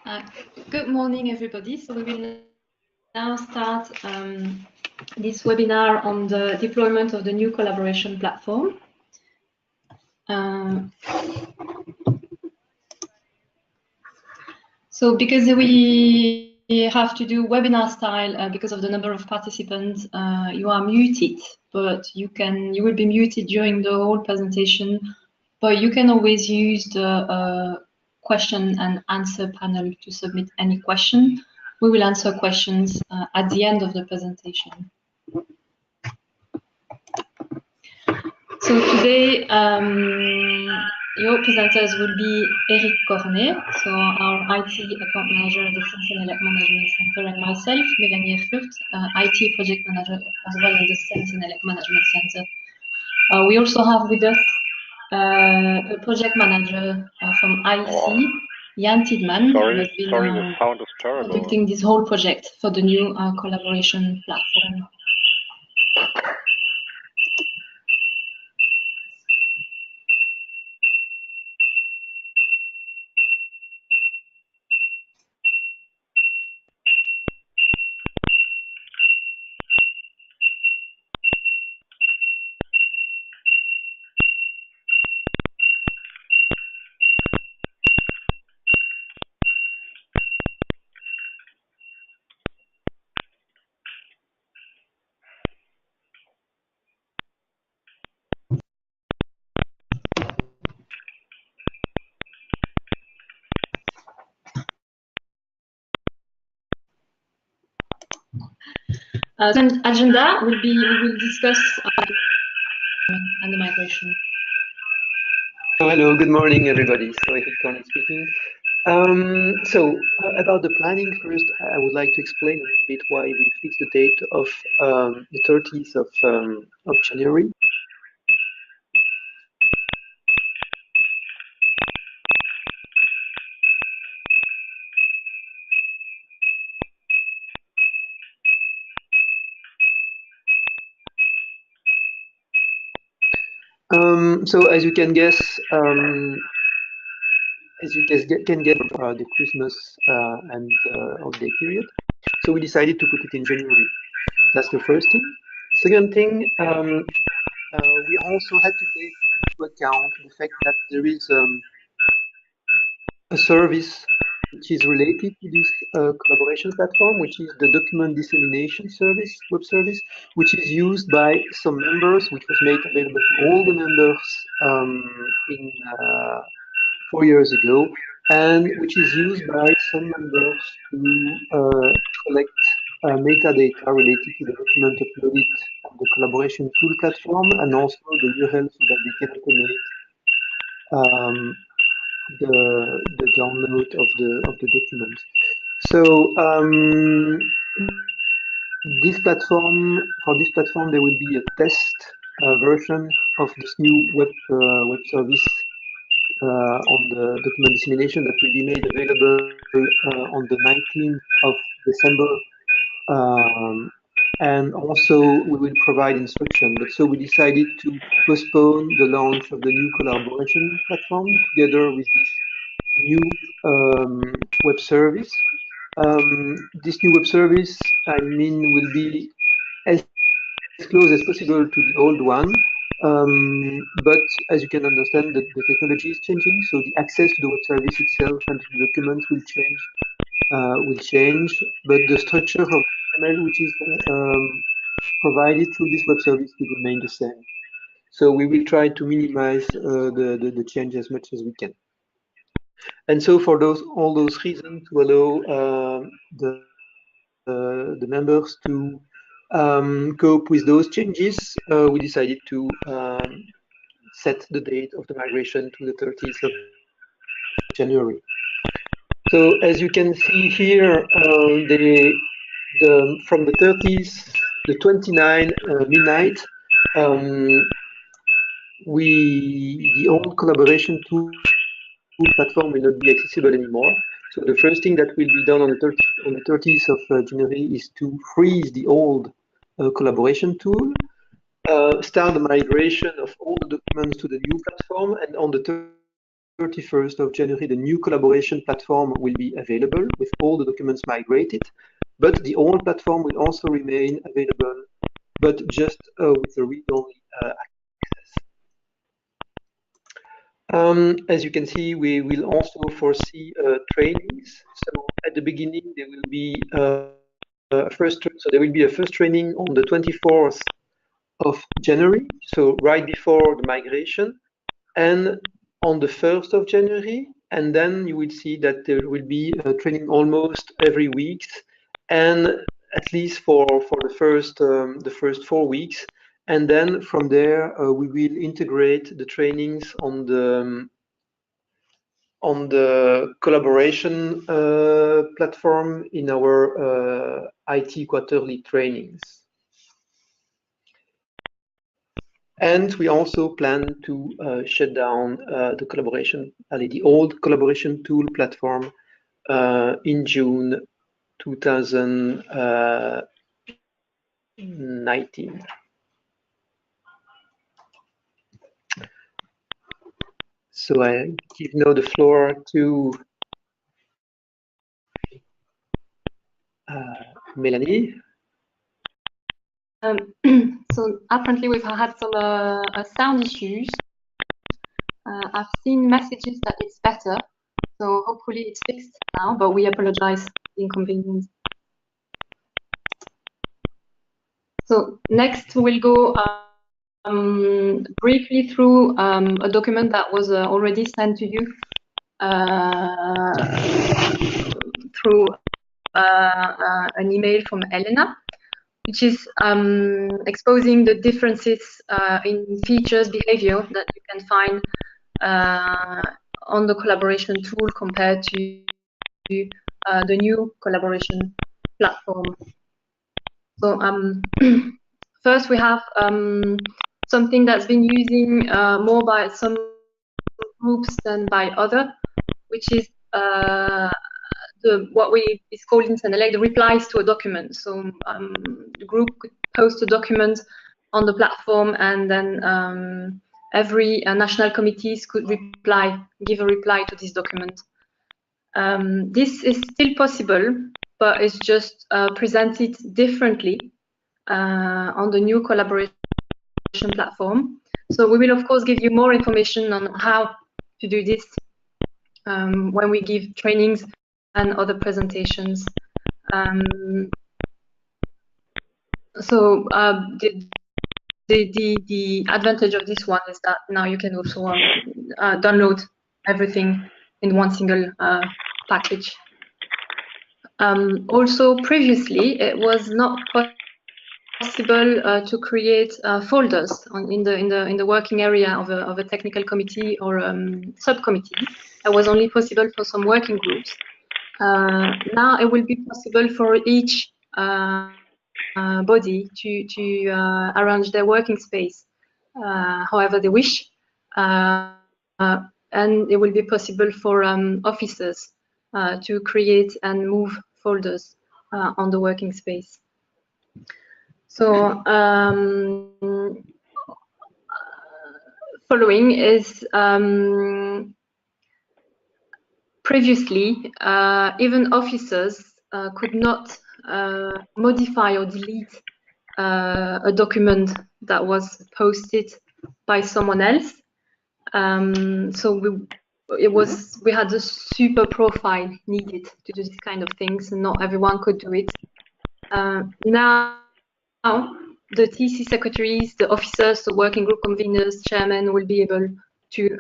Uh, Good morning, everybody. So we will now start this webinar on the deployment of the new collaboration platform. So because we have to do webinar style because of the number of participants, you are muted, but you will be muted during the whole presentation, but you can always use the question and answer panel to submit any question. We will answer questions at the end of the presentation. So today, your presenters will be Eric Cornet, so our IT account manager at the CENELEC Management Center, and myself, Mélanie Erfurt, IT project manager as well at the CENELEC Management Center. We also have with us a project manager from IC, Jan Tidman, who has been conducting this whole project for the new collaboration platform. The agenda will be, we will discuss and the migration. Hello, good morning, everybody. So Eric Cornet speaking. About the planning, first, I would like to explain a bit why we fixed the date of the 30th of January. So as you can guess, the Christmas and holiday period. So we decided to put it in January. That's the first thing. Second thing, we also had to take into account the fact that there is a service which is related to this collaboration platform, which is the document dissemination service, web service, which is used by some members, which was made available to all the members 4 years ago, and which is used by some members to collect metadata related to the document uploaded on the collaboration tool platform, and also the URL so that they can automate the download of the document. So for this platform there will be a test version of this new web service on the document dissemination that will be made available on the 19th of December. And also we will provide instruction. But so we decided to postpone the launch of the new collaboration platform together with this new web service. This new web service, I mean, will be as close as possible to the old one. But as you can understand, the technology is changing, so the access to the web service itself and to the documents will change, but the structure of XML which is provided through this web service will remain the same. So we will try to minimize the change as much as we can. And so for all those reasons, to allow the members to cope with those changes, we decided to set the date of the migration to the 30th of January. So as you can see here, from the 30th, the 29 midnight, the old collaboration tool platform will not be accessible anymore. So the first thing that will be done on the 30th of January is to freeze the old collaboration tool, start the migration of all the documents to the new platform, and on the 31st of January, the new collaboration platform will be available with all the documents migrated, but the old platform will also remain available, but just with the read-only access. As you can see, we will also foresee trainings. So at the beginning, there will be a first training on the 24th of January, so right before the migration, and on the 1st of January, and then you will see that there will be training almost every week, and at least for the first 4 weeks, and then from there we will integrate the trainings on the collaboration platform in our IT quarterly trainings. And we also plan to shut down the old collaboration tool platform in June 2019. So I give now the floor to Melanie. So apparently we've had some sound issues. I've seen messages that it's better, so hopefully it's fixed now, but we apologize for the inconvenience. So next we'll go briefly through a document that was already sent to you through an email from Elena, which is exposing the differences in features, behavior that you can find on the collaboration tool compared to the new collaboration platform. So first we have something that's been using more by some groups than by other, which is what is called in CENELEC the replies to a document. So the group could post a document on the platform, and then every national committees could give a reply to this document. This is still possible, but it's just presented differently on the new collaboration platform. So we will of course give you more information on how to do this when we give trainings and other presentations. So the advantage of this one is that now you can also download everything in one single package. Also, previously it was not possible to create folders in the working area of a technical committee or subcommittee. It was only possible for some working groups. Now it will be possible for each body to arrange their working space however they wish, and it will be possible for officers to create and move folders on the working space. So following is previously even officers could not modify or delete a document that was posted by someone else. So we had a super profile needed to do this kind of things, and not everyone could do it. Now the TC secretaries, the officers, the working group conveners, chairmen will be able to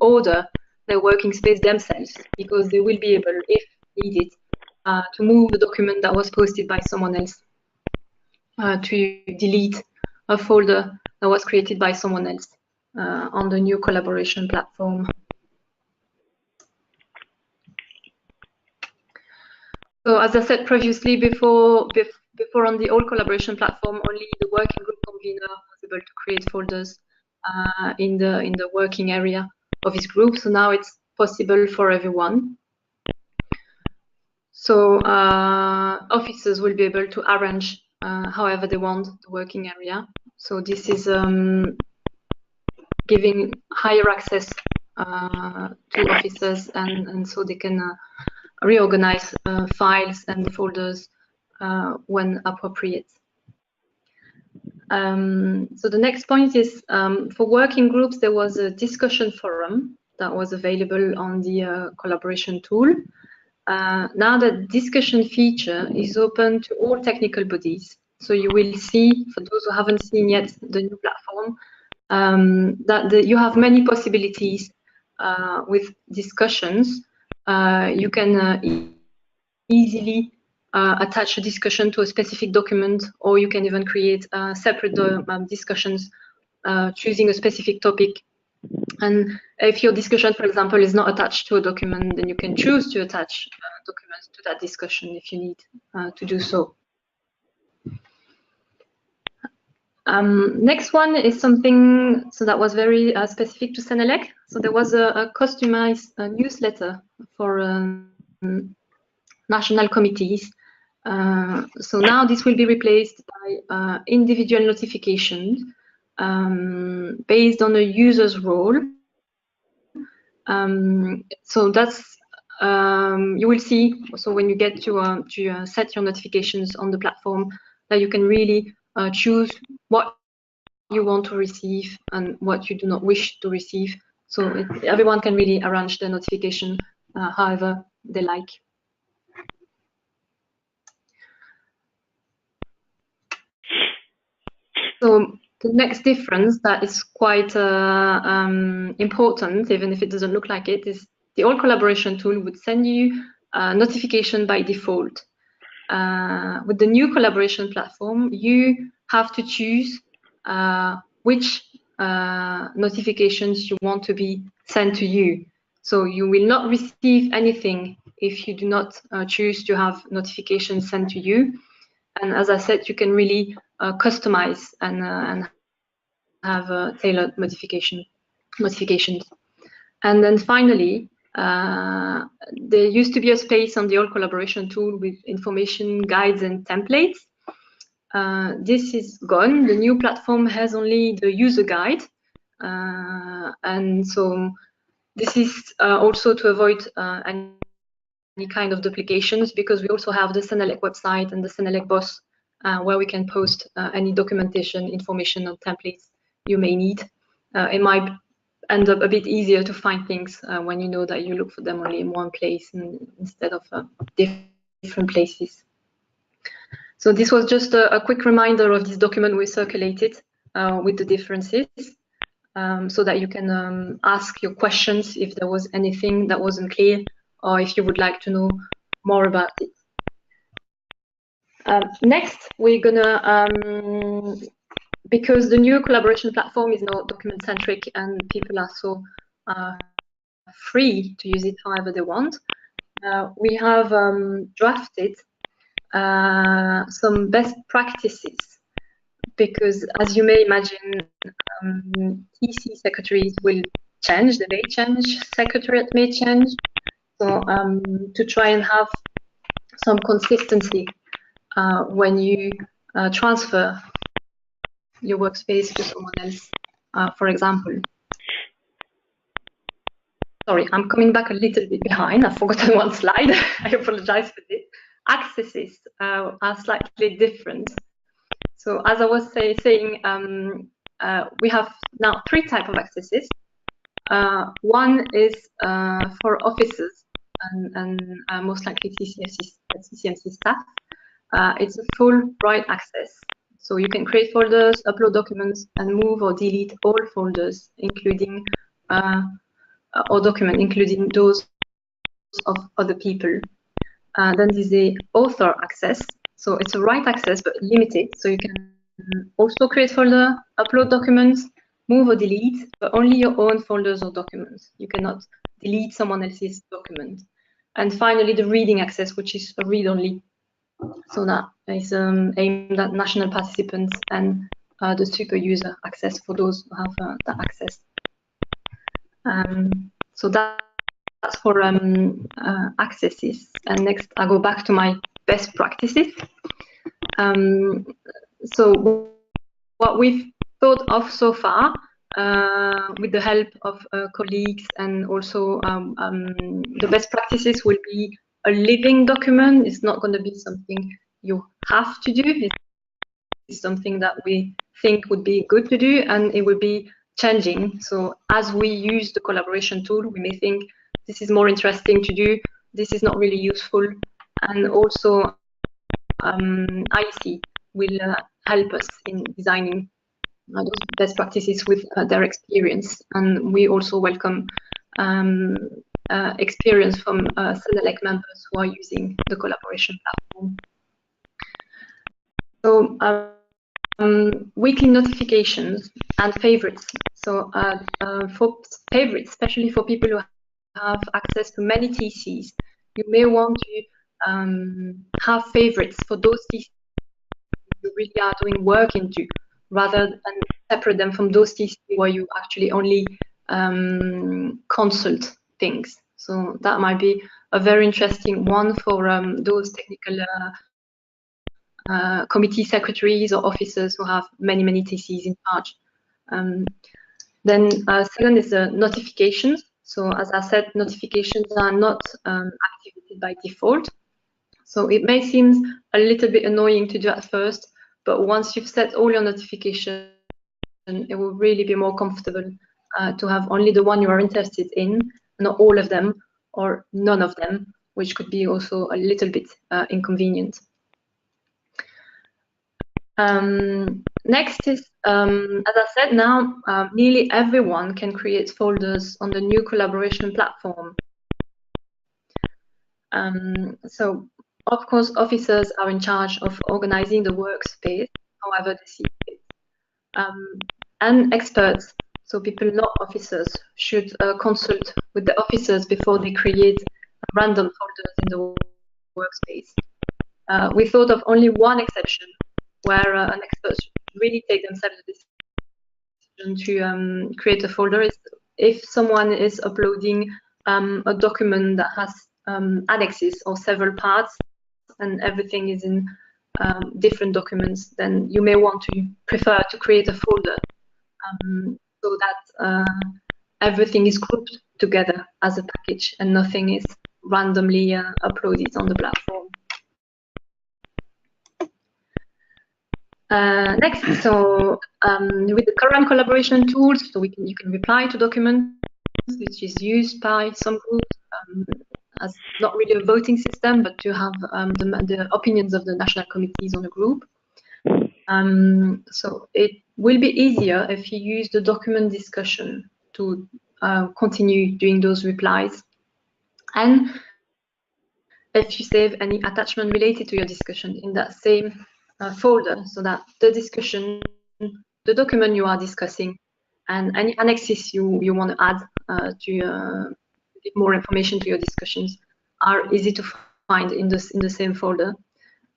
order their working space themselves, because they will be able, if needed, to move the document that was posted by someone else, to delete a folder that was created by someone else on the new collaboration platform. So as I said previously, before on the old collaboration platform, only the working group convener was able to create folders in the working area of his group. So now it's possible for everyone. So officers will be able to arrange however they want the working area. So this is giving higher access to officers, and so they can reorganize files and folders when appropriate. So the next point is for working groups, there was a discussion forum that was available on the collaboration tool. Now the discussion feature is open to all technical bodies. So you will see, for those who haven't seen yet the new platform, that you have many possibilities with discussions. You can easily attach a discussion to a specific document, or you can even create separate discussions choosing a specific topic. And if your discussion, for example, is not attached to a document, then you can choose to attach documents to that discussion if you need to do so. Next one is something that was very specific to CENELEC. So there was a customized newsletter for national committees. So now this will be replaced by individual notifications based on a user's role. So that's you will see. So when you get to set your notifications on the platform, that you can really choose what you want to receive and what you do not wish to receive. So everyone can really arrange their notification however they like. So the next difference that is quite important, even if it doesn't look like it, is the old collaboration tool would send you a notification by default. With the new collaboration platform, you have to choose which notifications you want to be sent to you. So you will not receive anything if you do not choose to have notifications sent to you. And as I said, you can really customize and have tailored notifications. And then finally, there used to be a space on the old collaboration tool with information, guides, and templates. This is gone. The new platform has only the user guide. And so this is also to avoid any kind of duplications, because we also have the CENELEC website and the CENELEC boss where we can post any documentation, information, or templates you may need. It might end up a bit easier to find things when you know that you look for them only in one place instead of different places. So this was just a quick reminder of this document we circulated with the differences, so that you can ask your questions if there was anything that wasn't clear, or if you would like to know more about it. Next, we're gonna, because the new collaboration platform is now document-centric and people are so free to use it however they want, we have drafted some best practices, because as you may imagine, TC secretaries will change, they may change, secretariat may change. So to try and have some consistency when you transfer your workspace to someone else, for example. Sorry, I'm coming back a little bit behind. I've forgotten one slide. I apologize for this. Accesses are slightly different. So as I was saying, we have now 3 types of accesses. One is for officers and most likely CCMC staff. It's a full write access. So you can create folders, upload documents, and move or delete all folders, including or document, including those of other people. Then there's the author access. So it's a write access, but limited. So you can also create folder, upload documents, move or delete, but only your own folders or documents. You cannot delete someone else's document. And finally, the reading access, which is a read-only. So that is aimed at national participants and the super user access for those who have that access. So that's for accesses. And next, I go back to my best practices. So what we've thought of so far with the help of colleagues, and also the best practices will be a living document. It's not going to be something you have to do. It's something that we think would be good to do, and it will be changing. So as we use the collaboration tool, we may think this is more interesting to do, this is not really useful, and also IC will help us in designing those best practices with their experience. And we also welcome experience from CENELEC members who are using the collaboration platform. So weekly notifications and favorites. So for favorites, especially for people who have access to many TCs, you may want to have favorites for those TCs you really are doing work into, rather than separate them from those TCs where you actually only consult things. So that might be a very interesting one for those technical committee secretaries or officers who have many TCs in charge. Then second is the notifications. So as I said, notifications are not activated by default. So it may seem a little bit annoying to do at first, but once you've set all your notifications, it will really be more comfortable to have only the one you are interested in, not all of them or none of them, which could be also a little bit inconvenient. Next is, as I said, now nearly everyone can create folders on the new collaboration platform. So, of course, officers are in charge of organizing the workspace, however they see fit. And experts, so people not officers, should consult with the officers before they create random folders in the workspace. We thought of only one exception, where an expert should really take themselves the decision to create a folder, is if someone is uploading a document that has annexes or several parts, and everything is in different documents, then you may want to prefer to create a folder so that everything is grouped together as a package and nothing is randomly uploaded on the platform. Next, so with the current collaboration tools, so you can reply to documents, which is used by some groups as not really a voting system, but to have the opinions of the national committees on the group. So it will be easier if you use the document discussion to continue doing those replies. And if you save any attachment related to your discussion in that same folder, so that the discussion, the document you are discussing, and any annexes you want to add to give more information to your discussions are easy to find in the same folder.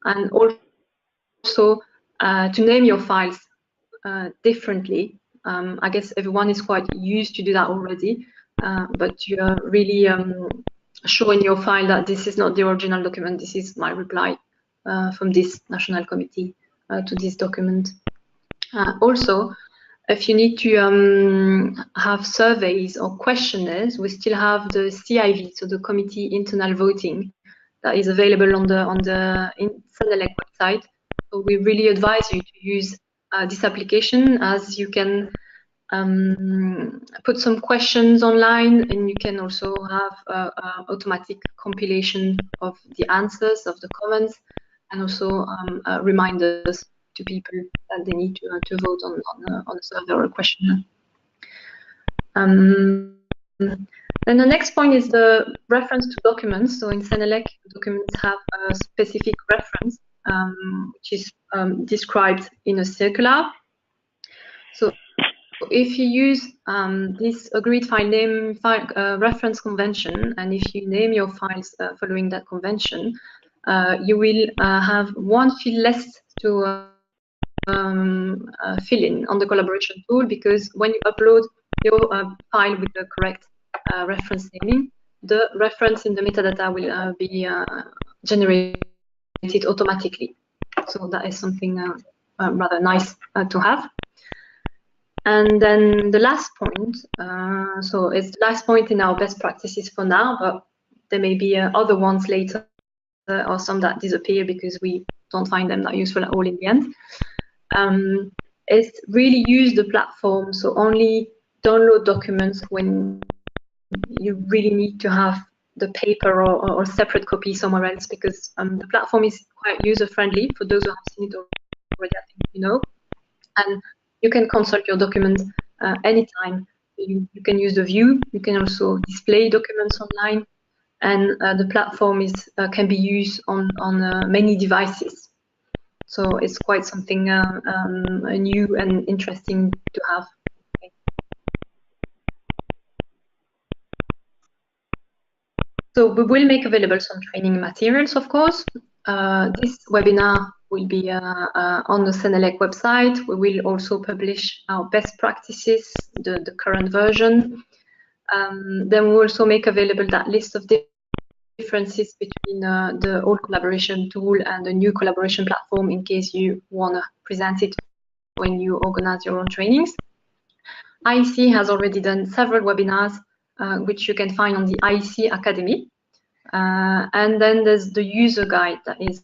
And also to name your files differently. I guess everyone is quite used to do that already, but you are really show in your file that this is not the original document, this is my reply from this national committee to this document. Also, if you need to have surveys or questionnaires, we still have the CIV, so the committee internal voting, that is available on the CENELEC website. So we really advise you to use this application, as you can put some questions online, and you can also have automatic compilation of the answers of the comments, and also reminders to people that they need to vote on a survey or a questionnaire. Then the next point is the reference to documents. So in CENELEC, documents have a specific reference, which is described in a circular. So if you use this agreed file name reference convention, and if you name your files following that convention, you will have one field less to fill in on the collaboration tool, because when you upload your file with the correct reference naming, the reference in the metadata will be generated automatically. So that is something rather nice to have. And then the last point, so it's the last point in our best practices for now, but there may be other ones later or some that disappear because we don't find them that useful at all in the end. Is really use the platform, so only download documents when you really need to have the paper or separate copy somewhere else, because the platform is quite user-friendly for those who have seen it already, I think you know. And you can consult your documents anytime. You can use the view. You can also display documents online, and the platform can be used on many devices. So it's quite something new and interesting to have. So we will make available some training materials, of course. This webinar will be on the CENELEC website. We will also publish our best practices, the current version. Then we also make available that list of differences between the old collaboration tool and the new collaboration platform, in case you want to present it when you organize your own trainings. IEC has already done several webinars, which you can find on the IEC Academy. And then there's the user guide that is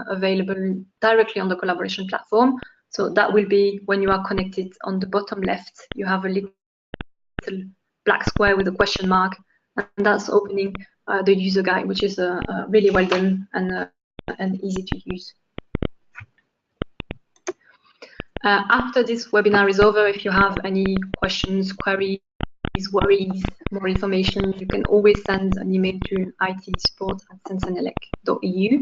available directly on the collaboration platform. So that will be when you are connected on the bottom left, you have a little black square with a question mark, and that's opening the user guide, which is really well done and easy to use. After this webinar is over, if you have any questions, queries, worries, more information, you can always send an email to itsupport@cenelec.eu.